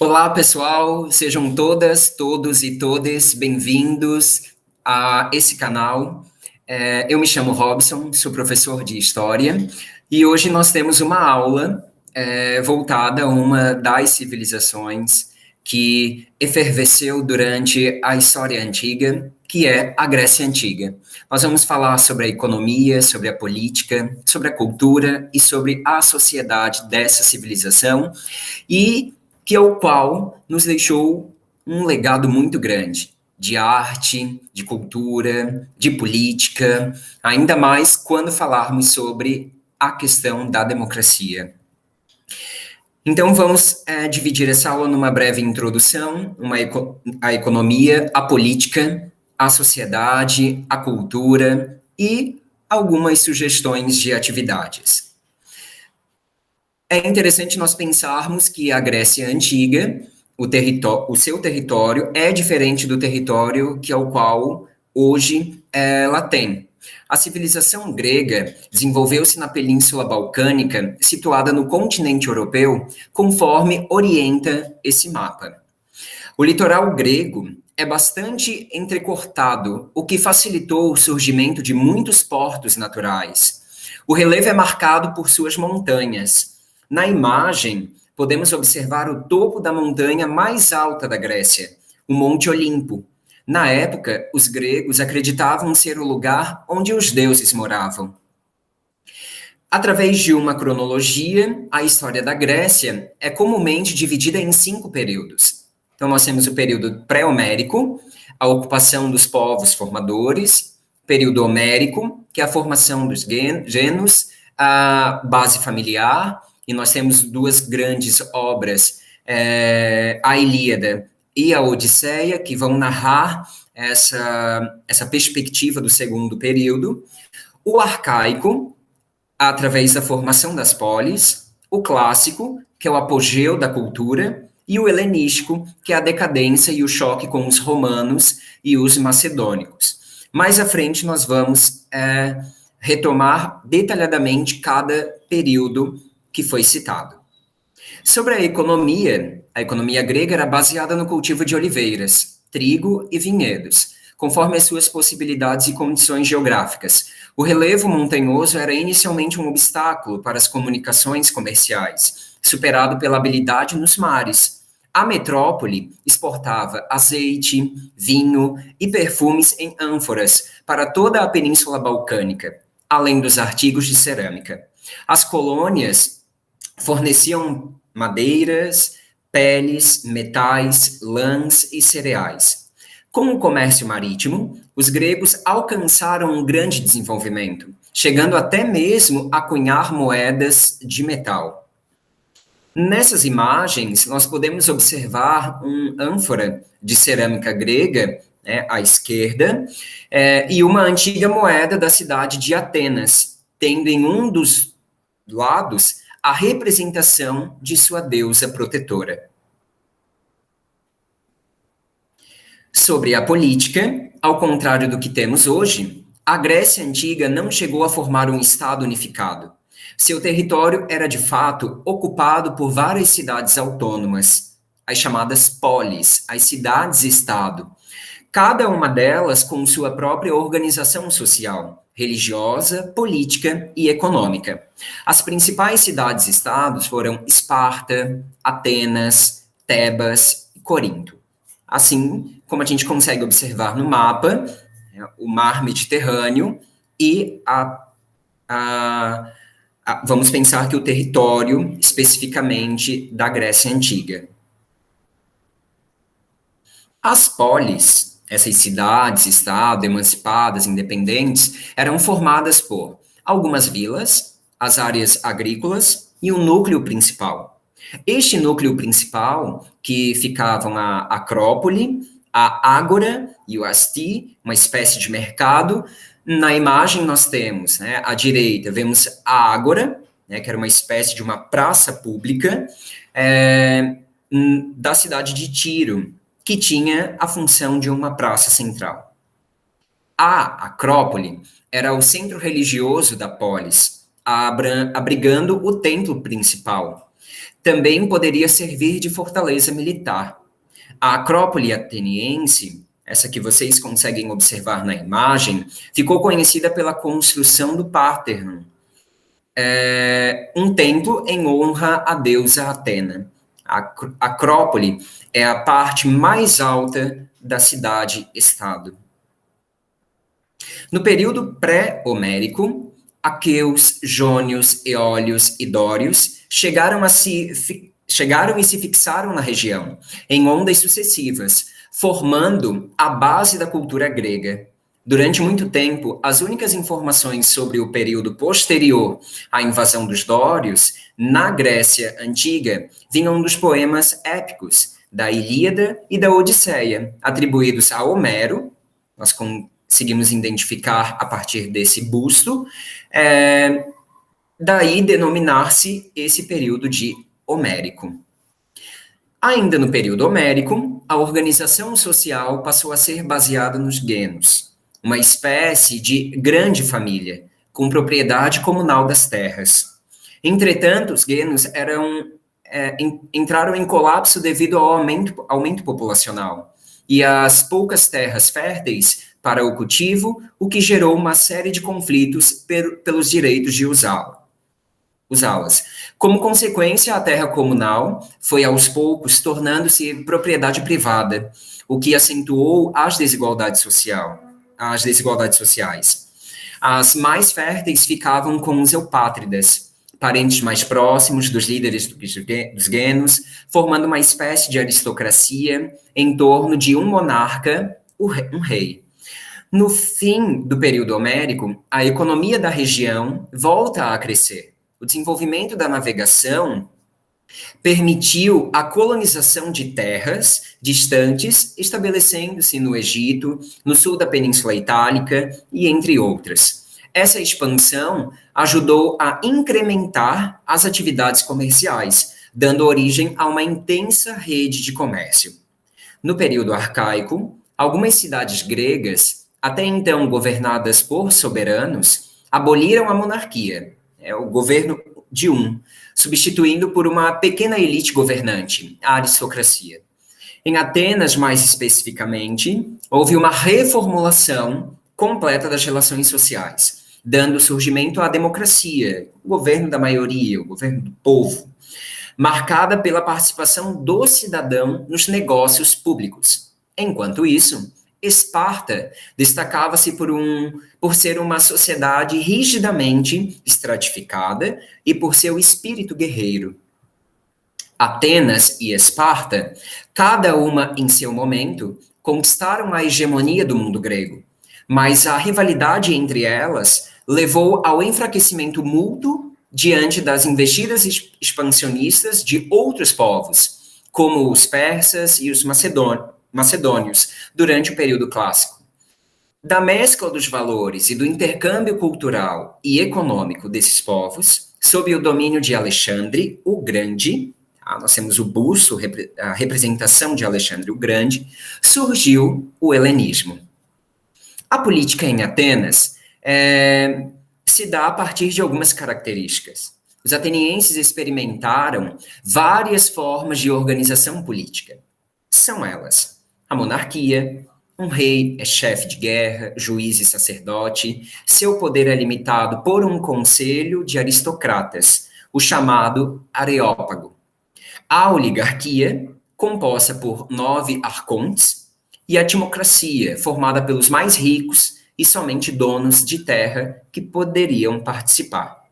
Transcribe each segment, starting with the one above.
Olá, pessoal, sejam todas, todos e todes bem-vindos a esse canal. Eu me chamo Robson, sou professor de História, e hoje nós temos uma aula voltada a uma das civilizações que efervesceu durante a história antiga, que é a Grécia Antiga. Nós vamos falar sobre a economia, sobre a política, sobre a cultura e sobre a sociedade dessa civilização, e que é o qual nos deixou um legado muito grande de arte, de cultura, de política, ainda mais quando falarmos sobre a questão da democracia. Então, vamos dividir essa aula numa breve introdução, a economia, a política, a sociedade, a cultura e algumas sugestões de atividades. É interessante nós pensarmos que a Grécia Antiga, o seu território é diferente do território que ao qual hoje ela tem. A civilização grega desenvolveu-se na Península Balcânica, situada no continente europeu, conforme orienta esse mapa. O litoral grego é bastante entrecortado, o que facilitou o surgimento de muitos portos naturais. O relevo é marcado por suas montanhas. Na imagem, podemos observar o topo da montanha mais alta da Grécia, o Monte Olimpo. Na época, os gregos acreditavam ser o lugar onde os deuses moravam. Através de uma cronologia, a história da Grécia é comumente dividida em 5 períodos. Então, nós temos o período pré-homérico, a ocupação dos povos formadores, período homérico, que é a formação dos gênios, a base familiar, e nós temos duas grandes obras, a Ilíada e a Odisseia, que vão narrar essa perspectiva do segundo período. O arcaico, através da formação das polis, o clássico, que é o apogeu da cultura, e o helenístico, que é a decadência e o choque com os romanos e os macedônicos. Mais à frente, nós vamos retomar detalhadamente cada período que foi citado. Sobre a economia grega era baseada no cultivo de oliveiras, trigo e vinhedos, conforme as suas possibilidades e condições geográficas. O relevo montanhoso era inicialmente um obstáculo para as comunicações comerciais, superado pela habilidade nos mares. A metrópole exportava azeite, vinho e perfumes em ânforas para toda a Península Balcânica, além dos artigos de cerâmica. As colônias forneciam madeiras, peles, metais, lãs e cereais. Com o comércio marítimo, os gregos alcançaram um grande desenvolvimento, chegando até mesmo a cunhar moedas de metal. Nessas imagens, nós podemos observar um ânfora de cerâmica grega, à esquerda, e uma antiga moeda da cidade de Atenas, tendo em um dos lados a representação de sua deusa protetora. Sobre a política, ao contrário do que temos hoje, a Grécia Antiga não chegou a formar um Estado unificado. Seu território era, de fato, ocupado por várias cidades autônomas, as chamadas polis, as cidades-estado, cada uma delas com sua própria organização social, religiosa, política e econômica. As principais cidades-estados foram Esparta, Atenas, Tebas e Corinto. Assim como a gente consegue observar no mapa, o mar Mediterrâneo e vamos pensar que o território especificamente da Grécia Antiga. As polis, essas cidades, estado, emancipadas, independentes, eram formadas por algumas vilas, as áreas agrícolas e o núcleo principal. Este núcleo principal, que ficavam a Acrópole, a Ágora e o Asti, uma espécie de mercado. Na imagem nós temos, à direita, vemos a Ágora, que era uma espécie de uma praça pública da cidade de Tiro, que tinha a função de uma praça central. A Acrópole era o centro religioso da polis, abrigando o templo principal. Também poderia servir de fortaleza militar. A Acrópole ateniense, essa que vocês conseguem observar na imagem, ficou conhecida pela construção do Parthenon, um templo em honra à deusa Atena. A Acrópole é a parte mais alta da cidade-estado. No período pré-homérico, aqueus, jônios, eólios e dórios chegaram e se fixaram na região, em ondas sucessivas, formando a base da cultura grega. Durante muito tempo, as únicas informações sobre o período posterior à invasão dos dórios, na Grécia Antiga, vinham dos poemas épicos da Ilíada e da Odisseia, atribuídos a Homero. Nós conseguimos identificar a partir desse busto, daí denominar-se esse período de homérico. Ainda no período homérico, a organização social passou a ser baseada nos genos, uma espécie de grande família, com propriedade comunal das terras. Entretanto, os genos entraram em colapso devido ao aumento populacional e às poucas terras férteis para o cultivo, o que gerou uma série de conflitos pelos direitos de usá-las. Como consequência, a terra comunal foi aos poucos tornando-se propriedade privada, o que acentuou as desigualdades sociais. As mais férteis ficavam com os eupátridas, parentes mais próximos dos líderes dos genos, formando uma espécie de aristocracia em torno de um monarca, um rei. No fim do período homérico, a economia da região volta a crescer. O desenvolvimento da navegação permitiu a colonização de terras distantes, estabelecendo-se no Egito, no sul da Península Itálica e entre outras. Essa expansão ajudou a incrementar as atividades comerciais, dando origem a uma intensa rede de comércio. No período arcaico, algumas cidades gregas, até então governadas por soberanos, aboliram a monarquia, o governo de um, substituindo por uma pequena elite governante, a aristocracia. Em Atenas, mais especificamente, houve uma reformulação completa das relações sociais, dando surgimento à democracia, o governo da maioria, o governo do povo, marcada pela participação do cidadão nos negócios públicos. Enquanto isso, Esparta destacava-se por ser uma sociedade rigidamente estratificada e por seu espírito guerreiro. Atenas e Esparta, cada uma em seu momento, conquistaram a hegemonia do mundo grego, mas a rivalidade entre elas levou ao enfraquecimento mútuo diante das investidas expansionistas de outros povos, como os persas e os macedônios, durante o período clássico. Da mescla dos valores e do intercâmbio cultural e econômico desses povos, sob o domínio de Alexandre o Grande, nós temos o busto, a representação de Alexandre o Grande, surgiu o helenismo. A política em Atenas se dá a partir de algumas características. Os atenienses experimentaram várias formas de organização política. São elas: a monarquia, um rei é chefe de guerra, juiz e sacerdote, seu poder é limitado por um conselho de aristocratas, o chamado Areópago. A oligarquia, composta por 9 arcontes, e a timocracia, formada pelos mais ricos e somente donos de terra que poderiam participar.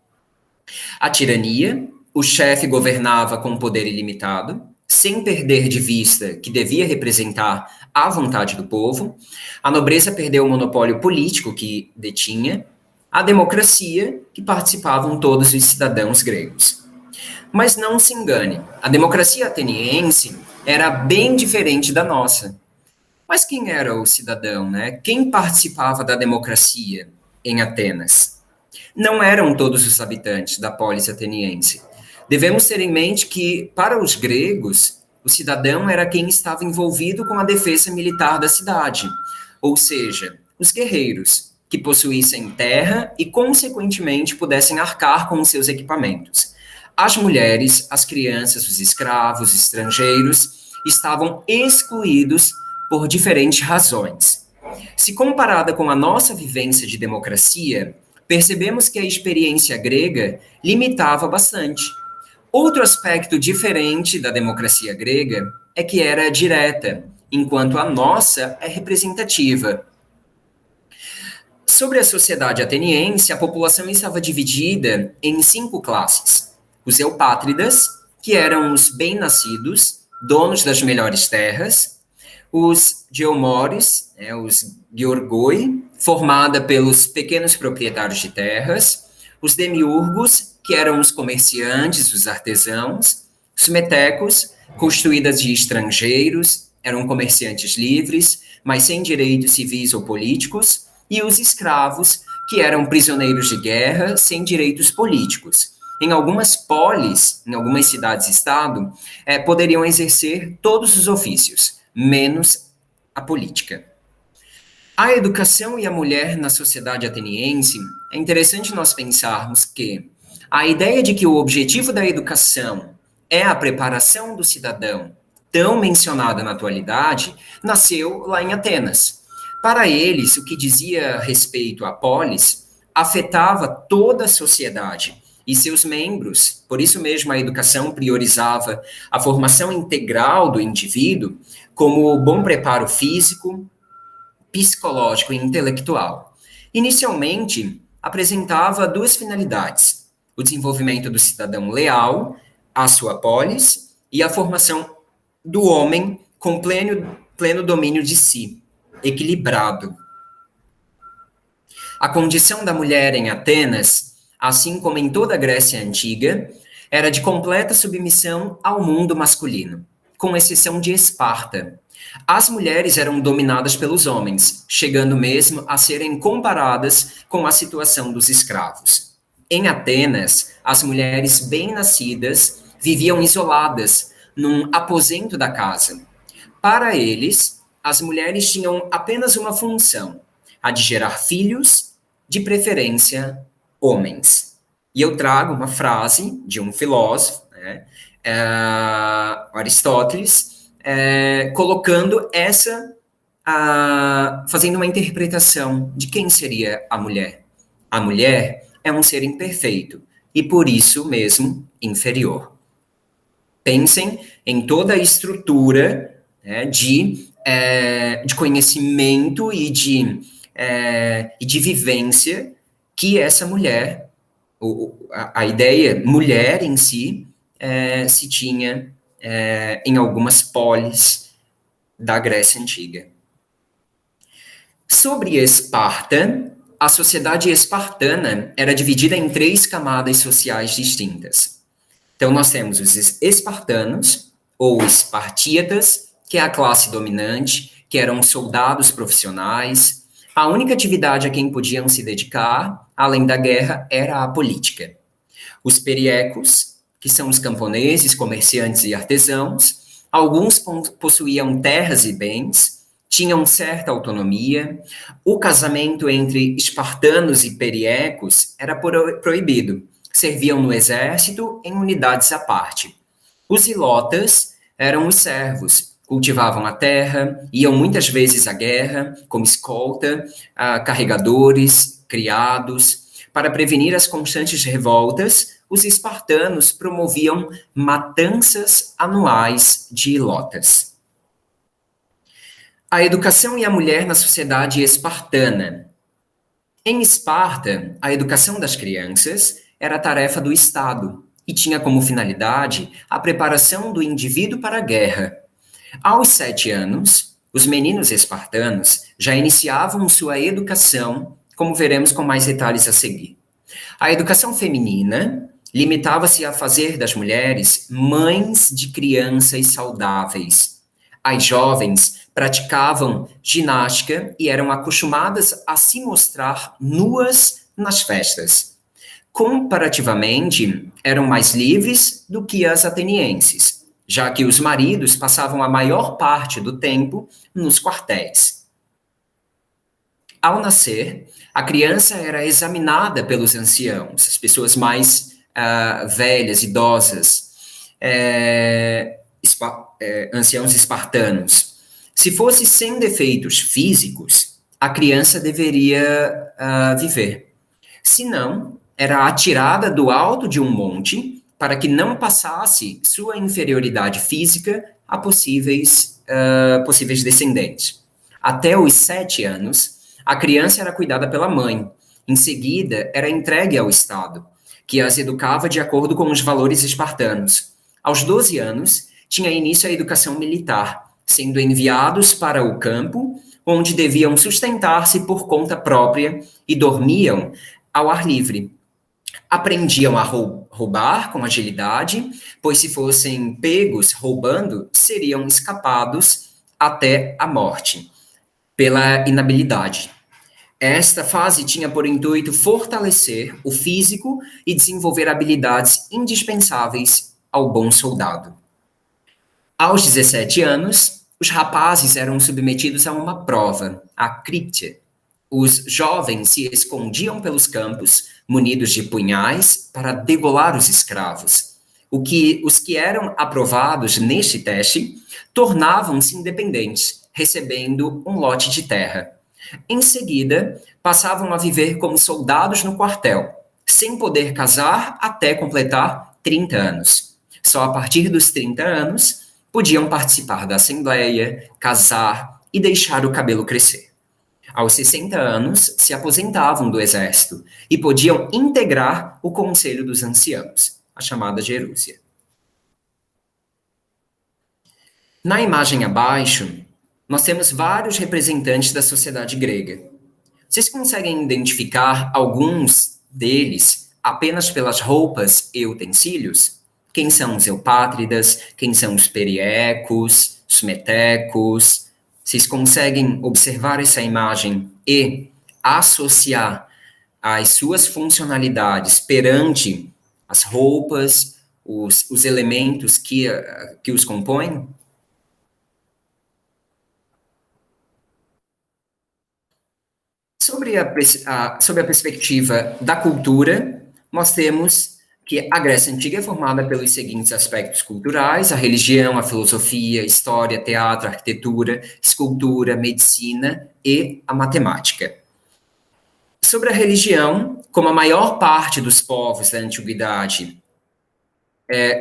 A tirania, o chefe governava com poder ilimitado, sem perder de vista que devia representar a vontade do povo. A nobreza perdeu o monopólio político que detinha. A democracia, que participavam todos os cidadãos gregos. Mas não se engane, a democracia ateniense era bem diferente da nossa. Mas quem era o cidadão, né? Quem participava da democracia em Atenas? Não eram todos os habitantes da polis ateniense. Devemos ter em mente que, para os gregos, o cidadão era quem estava envolvido com a defesa militar da cidade, ou seja, os guerreiros, que possuíssem terra e, consequentemente, pudessem arcar com os seus equipamentos. as mulheres, as crianças, os escravos, os estrangeiros estavam excluídos por diferentes razões. Se comparada com a nossa vivência de democracia, percebemos que a experiência grega limitava bastante. Outro aspecto diferente da democracia grega é que era direta, enquanto a nossa é representativa. Sobre a sociedade ateniense, a população estava dividida em 5 classes. Os eupátridas, que eram os bem-nascidos, donos das melhores terras. Os geomores, os georgoi, formada pelos pequenos proprietários de terras. Os demiurgos, que eram os comerciantes, os artesãos. Os metecos, construídas de estrangeiros, eram comerciantes livres, mas sem direitos civis ou políticos. E os escravos, que eram prisioneiros de guerra, sem direitos políticos. Em algumas polis, em algumas cidades-estado, poderiam exercer todos os ofícios, menos a política. A educação e a mulher na sociedade ateniense, é interessante nós pensarmos que a ideia de que o objetivo da educação é a preparação do cidadão, tão mencionada na atualidade, nasceu lá em Atenas. Para eles, o que dizia respeito à polis afetava toda a sociedade e seus membros. Por isso mesmo, a educação priorizava a formação integral do indivíduo como bom preparo físico, psicológico e intelectual. Inicialmente, apresentava 2 finalidades: o desenvolvimento do cidadão leal à sua polis e a formação do homem com pleno domínio de si, equilibrado. A condição da mulher em Atenas, assim como em toda a Grécia Antiga, era de completa submissão ao mundo masculino, com exceção de Esparta. As mulheres eram dominadas pelos homens, chegando mesmo a serem comparadas com a situação dos escravos. Em Atenas, as mulheres bem-nascidas viviam isoladas num aposento da casa. Para eles, as mulheres tinham apenas uma função, a de gerar filhos, de preferência, homens. E eu trago uma frase de um filósofo, Aristóteles, colocando fazendo uma interpretação de quem seria a mulher. A mulher é um ser imperfeito e, por isso mesmo, inferior. Pensem em toda a estrutura de conhecimento e de vivência que essa mulher, a ideia mulher em si, se tinha em algumas polis da Grécia Antiga. Sobre Esparta, a sociedade espartana era dividida em 3 camadas sociais distintas. Então, nós temos os espartanos, ou espartíatas, que é a classe dominante, que eram soldados profissionais. A única atividade a quem podiam se dedicar, além da guerra, era a política. Os periecos, que são os camponeses, comerciantes e artesãos, alguns possuíam terras e bens, tinham certa autonomia. O casamento entre espartanos e periecos era proibido. Serviam no exército em unidades à parte. Os ilotas eram os servos, cultivavam a terra, iam muitas vezes à guerra, como escolta, carregadores, criados. Para prevenir as constantes revoltas, os espartanos promoviam matanças anuais de ilotas. A educação e a mulher na sociedade espartana. Em Esparta, a educação das crianças era tarefa do Estado e tinha como finalidade a preparação do indivíduo para a guerra. Aos 7 anos, os meninos espartanos já iniciavam sua educação, como veremos com mais detalhes a seguir. A educação feminina limitava-se a fazer das mulheres mães de crianças saudáveis. As jovens praticavam ginástica e eram acostumadas a se mostrar nuas nas festas. Comparativamente, eram mais livres do que as atenienses, já que os maridos passavam a maior parte do tempo nos quartéis. Ao nascer, a criança era examinada pelos anciãos, as pessoas mais velhas, idosas, anciãos espartanos. Se fosse sem defeitos físicos, a criança deveria viver. Se não, era atirada do alto de um monte para que não passasse sua inferioridade física a possíveis descendentes. Até os 7 anos, a criança era cuidada pela mãe. Em seguida, era entregue ao Estado, que as educava de acordo com os valores espartanos. Aos 12 anos, tinha início a educação militar, sendo enviados para o campo, onde deviam sustentar-se por conta própria e dormiam ao ar livre. Aprendiam a roubar com agilidade, pois se fossem pegos roubando, seriam escapados até a morte, pela inabilidade. Esta fase tinha por intuito fortalecer o físico e desenvolver habilidades indispensáveis ao bom soldado. Aos 17 anos, os rapazes eram submetidos a uma prova, a crípte. Os jovens se escondiam pelos campos, munidos de punhais, para degolar os escravos. Os que eram aprovados neste teste tornavam-se independentes, recebendo um lote de terra. Em seguida, passavam a viver como soldados no quartel, sem poder casar até completar 30 anos. Só a partir dos 30 anos podiam participar da assembleia, casar e deixar o cabelo crescer. Aos 60 anos, se aposentavam do exército e podiam integrar o Conselho dos Anciãos, a chamada gerúsia. Na imagem abaixo, nós temos vários representantes da sociedade grega. Vocês conseguem identificar alguns deles apenas pelas roupas e utensílios? Quem são os eupátridas? Quem são os periecos, os metecos? Vocês conseguem observar essa imagem e associar as suas funcionalidades perante as roupas, os elementos que os compõem? Sobre a perspectiva da cultura, nós temos que a Grécia Antiga é formada pelos seguintes aspectos culturais: a religião, a filosofia, história, teatro, arquitetura, escultura, medicina e a matemática. Sobre a religião, como a maior parte dos povos da antiguidade,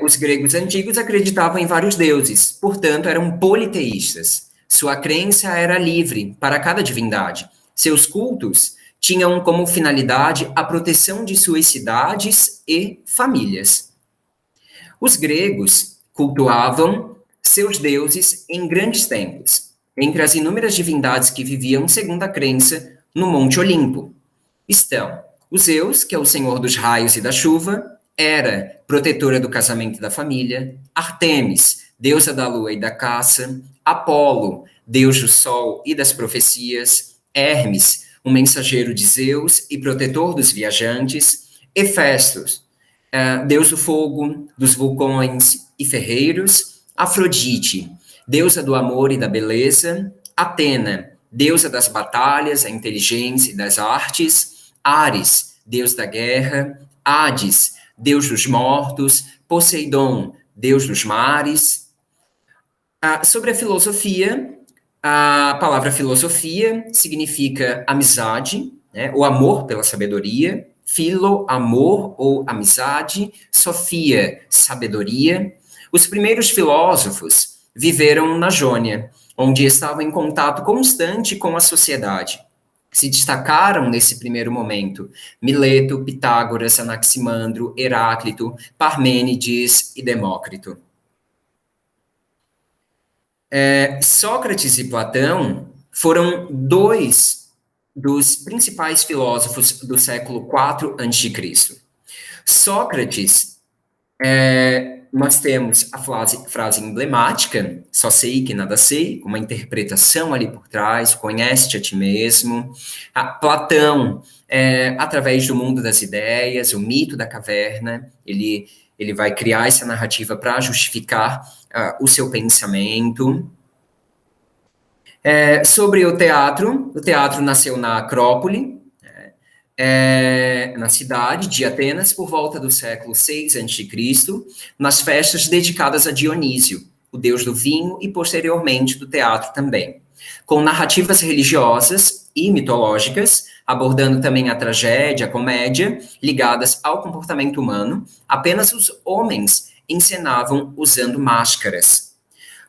os gregos antigos acreditavam em vários deuses, portanto, eram politeístas. Sua crença era livre para cada divindade. Seus cultos tinham como finalidade a proteção de suas cidades e famílias. Os gregos cultuavam seus deuses em grandes templos, entre as inúmeras divindades que viviam segundo a crença no Monte Olimpo. Estão o Zeus, que é o senhor dos raios e da chuva, Hera, protetora do casamento e da família, Artemis, deusa da lua e da caça, Apolo, deus do sol e das profecias, Hermes, um mensageiro de Zeus e protetor dos viajantes, Hefestos, deus do fogo, dos vulcões e ferreiros, Afrodite, deusa do amor e da beleza, Atena, deusa das batalhas, a inteligência e das artes, Ares, deus da guerra, Hades, deus dos mortos, Poseidon, deus dos mares. Sobre a filosofia, a palavra filosofia significa amizade, né, o amor pela sabedoria, filo, amor ou amizade, sofia, sabedoria. Os primeiros filósofos viveram na Jônia, onde estavam em contato constante com a sociedade. Se destacaram nesse primeiro momento Mileto, Pitágoras, Anaximandro, Heráclito, Parmênides e Demócrito. Sócrates e Platão foram dois dos principais filósofos do século IV a.C. Sócrates, nós temos a frase emblemática, só sei que nada sei, com uma interpretação ali por trás, conhece-te a ti mesmo. Platão, através do mundo das ideias, o mito da caverna, ele vai criar essa narrativa para justificar o seu pensamento. Sobre o teatro nasceu na Acrópole, na cidade de Atenas, por volta do século 6 a.C., nas festas dedicadas a Dionísio, o deus do vinho e, posteriormente, do teatro também, com narrativas religiosas e mitológicas, abordando também a tragédia, a comédia, ligadas ao comportamento humano. Apenas os homens encenavam usando máscaras.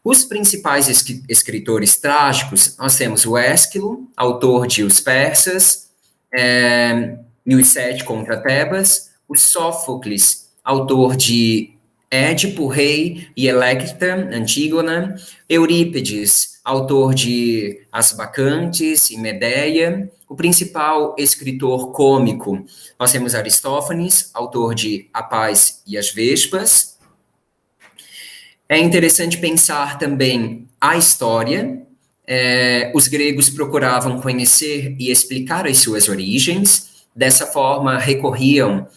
Os principais escritores trágicos, nós temos o Ésquilo, autor de Os Persas, e os Sete contra Tebas, o Sófocles, autor de Édipo, Rei e Electra, Antígona, Eurípides, autor de As Bacantes e Medeia, o principal escritor cômico, nós temos Aristófanes, autor de A Paz e as Vespas. É interessante pensar também a história. Os gregos procuravam conhecer e explicar as suas origens, dessa forma recorriam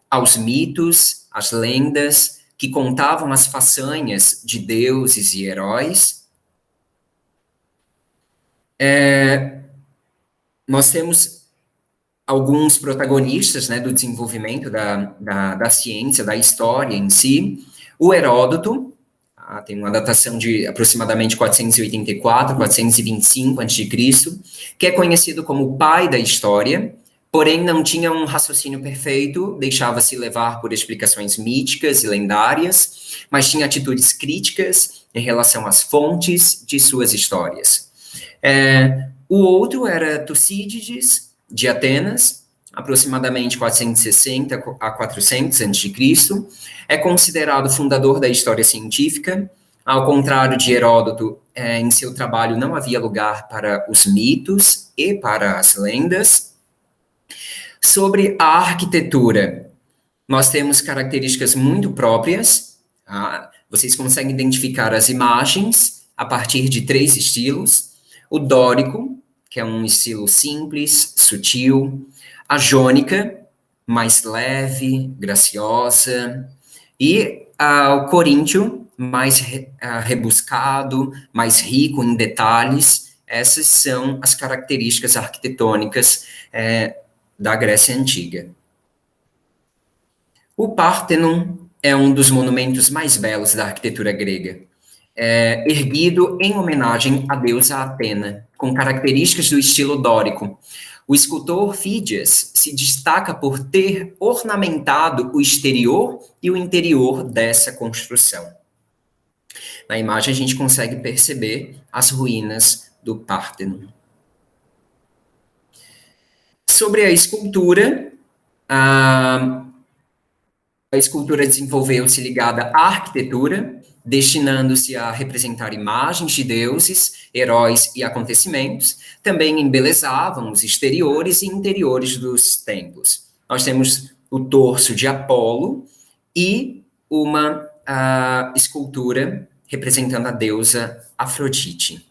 aos mitos, às lendas, que contavam as façanhas de deuses e heróis. Nós temos alguns protagonistas, né, do desenvolvimento da ciência, da história em si. O Heródoto, tem uma datação de aproximadamente 484, 425 a.C., que é conhecido como o pai da história, porém não tinha um raciocínio perfeito, deixava-se levar por explicações míticas e lendárias, mas tinha atitudes críticas em relação às fontes de suas histórias. O outro era Tucídides, de Atenas, aproximadamente 460 a 400 a.C., é considerado fundador da história científica. Ao contrário de Heródoto, em seu trabalho não havia lugar para os mitos e para as lendas. Sobre a arquitetura, nós temos características muito próprias. Vocês conseguem identificar as imagens a partir de 3 estilos. O dórico, que é um estilo simples, sutil. A jônica, mais leve, graciosa. E o coríntio, mais rebuscado, mais rico em detalhes. Essas são as características arquitetônicas da Grécia Antiga. O Pártenon é um dos monumentos mais belos da arquitetura grega, erguido em homenagem à deusa Atena, com características do estilo dórico. O escultor Fídias se destaca por ter ornamentado o exterior e o interior dessa construção. Na imagem a gente consegue perceber as ruínas do Pártenon. Sobre a escultura, a escultura desenvolveu-se ligada à arquitetura, destinando-se a representar imagens de deuses, heróis e acontecimentos. Também embelezavam os exteriores e interiores dos templos. Nós temos o torso de Apolo e uma escultura representando a deusa Afrodite.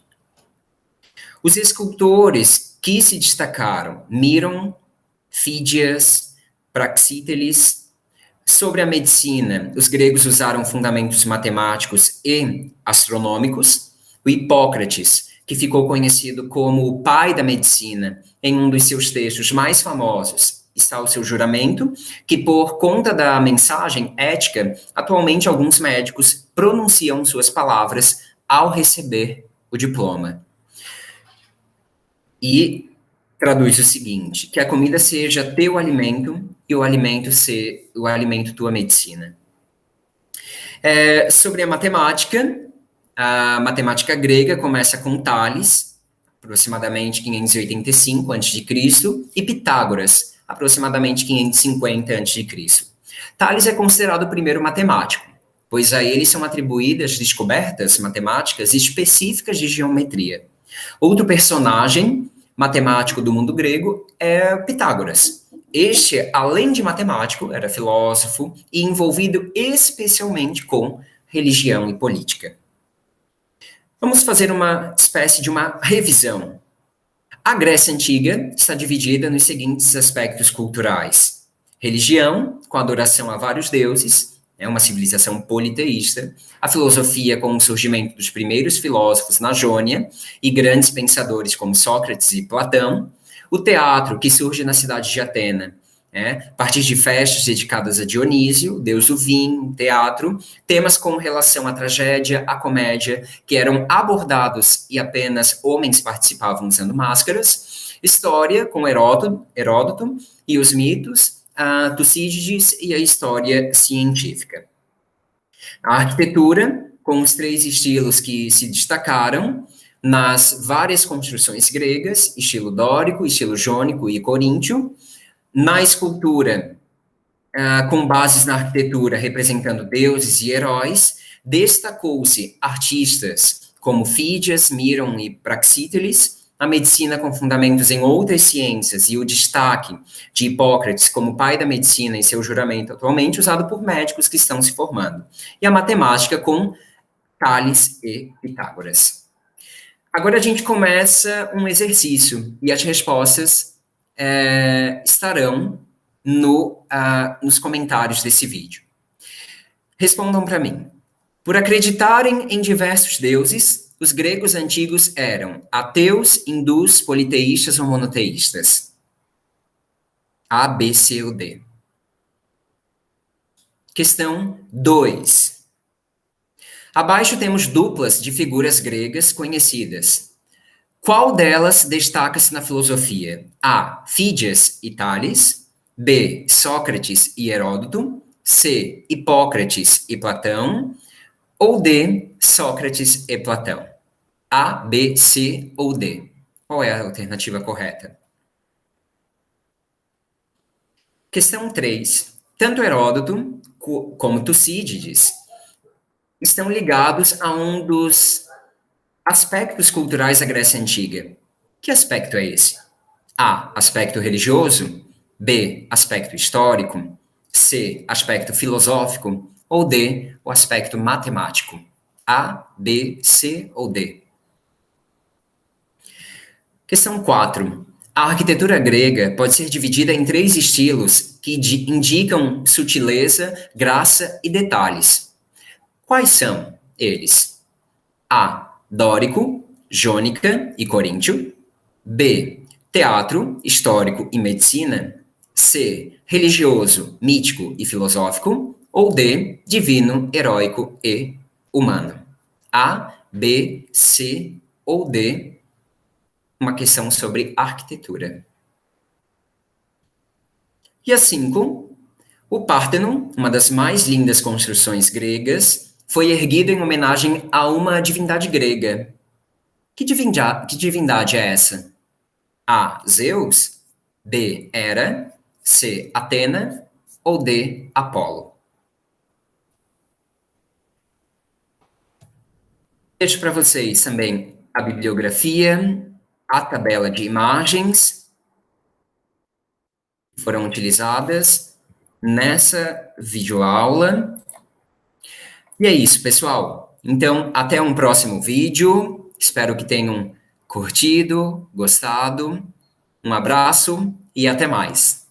Os escultores que se destacaram, Miron, Fídias, Praxíteles. Sobre a medicina, os gregos usaram fundamentos matemáticos e astronômicos. O Hipócrates, que ficou conhecido como o pai da medicina, em um dos seus textos mais famosos, está o seu juramento, que por conta da mensagem ética, atualmente alguns médicos pronunciam suas palavras ao receber o diploma. E traduz o seguinte: que a comida seja teu alimento e o alimento tua medicina. Sobre a matemática grega começa com Tales, aproximadamente 585 a.C., e Pitágoras, aproximadamente 550 a.C. Tales é considerado o primeiro matemático, pois a ele são atribuídas descobertas matemáticas específicas de geometria. Outro personagem matemático do mundo grego é Pitágoras. Este, além de matemático, era filósofo e envolvido especialmente com religião e política. Vamos fazer uma espécie de uma revisão. A Grécia Antiga está dividida nos seguintes aspectos culturais: religião, com adoração a vários deuses, é uma civilização politeísta; a filosofia, com o surgimento dos primeiros filósofos na Jônia e grandes pensadores como Sócrates e Platão; O teatro, que surge na cidade de Atena, a partir de festas dedicadas a Dionísio, deus do vinho, teatro, temas com relação à tragédia, à comédia, que eram abordados e apenas homens participavam usando máscaras, história com Heródoto e os mitos, a Tucídides e a história científica. A arquitetura, com os três estilos que se destacaram nas várias construções gregas, estilo dórico, estilo jônico e coríntio. Na escultura, com bases na arquitetura representando deuses e heróis, destacou-se artistas como Fídias, Miron e Praxíteles, a medicina com fundamentos em outras ciências e o destaque de Hipócrates como pai da medicina em seu juramento atualmente usado por médicos que estão se formando, e a matemática com Tales e Pitágoras. Agora a gente começa um exercício e as respostas estarão nos comentários desse vídeo. Respondam para mim. Por acreditarem em diversos deuses, os gregos antigos eram ateus, hindus, politeístas ou monoteístas? A, B, C ou D. Questão 2. Abaixo temos duplas de figuras gregas conhecidas. Qual delas destaca-se na filosofia? A, Fídias e Tales. B, Sócrates e Heródoto. C, Hipócrates e Platão. Ou D, Sócrates e Platão. A, B, C ou D. Qual é a alternativa correta? Questão 3. Tanto Heródoto como Tucídides estão ligados a um dos aspectos culturais da Grécia Antiga. Que aspecto é esse? A, aspecto religioso. B, aspecto histórico. C, aspecto filosófico. Ou D, o aspecto matemático. A, B, C ou D. Questão 4. A arquitetura grega pode ser dividida em 3 estilos que indicam sutileza, graça e detalhes. Quais são eles? A, dórico, jônica e coríntio. B, teatro, histórico e medicina. C, religioso, mítico e filosófico. Ou D, divino, heróico e humano. A, B, C ou D. Uma questão sobre arquitetura. E a 5, o Pártenon, uma das mais lindas construções gregas, foi erguido em homenagem a uma divindade grega. Que divindade é essa? A, Zeus. B, Hera. C, Atena. Ou D, Apolo. Deixo para vocês também a bibliografia, a tabela de imagens que foram utilizadas nessa videoaula. E é isso, pessoal. Então, até um próximo vídeo. Espero que tenham curtido, gostado. Um abraço e até mais.